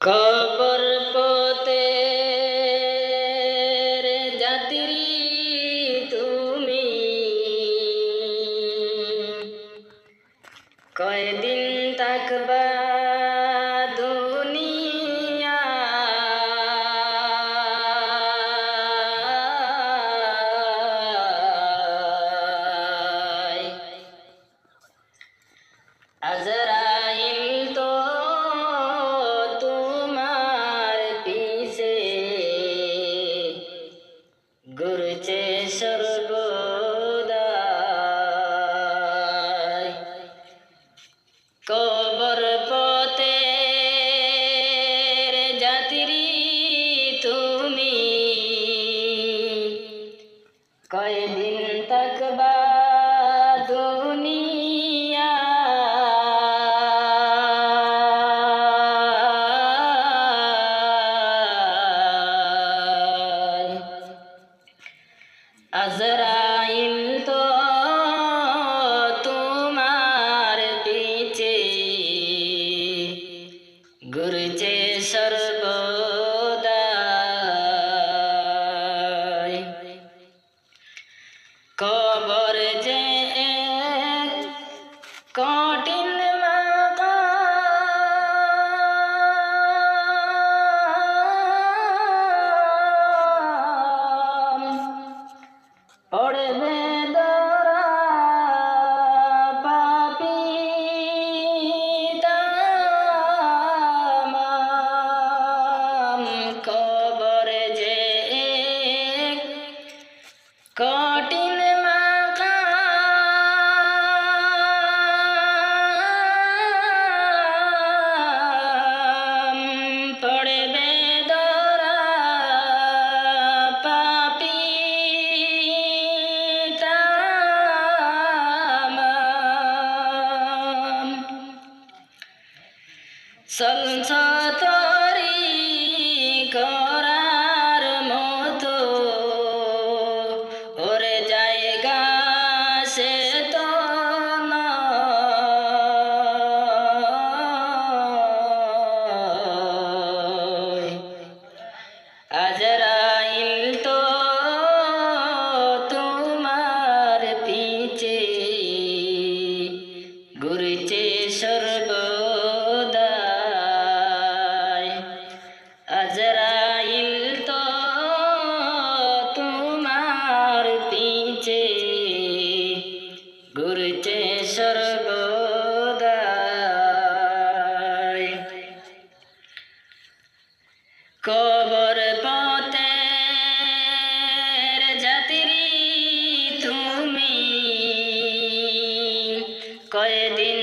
কবর পথের যাত্রী তুমি, কয়দিন থাকবা দুনিয়ায়। আজরাইল তো তোমার পিছে ঘুরছে সর্বদাই। কবর পথের যাত্রী তুমি, কয়দিন থাকবা দুনিয়ায়। আজরাইল তো তোমার পিছে ঘুরছে সর্বদাই। কবর যে এক কঠিন মাকাম, পড়বে ধরা পাপী তামাম। কবর যে এক কঠিন মাকাম, পড়বে ধরা পাপী তামাম। সলসতরি করার মতো ওরে জায়গা সে তো নয়। আজরাইল তো তোমার পিছে ঘুরছে সর্বদাই। আজরাইল তো তোমার পিছে ঘুরছে সর্বদাই। কবর পথের যাত্রী তুমি, কয়দিন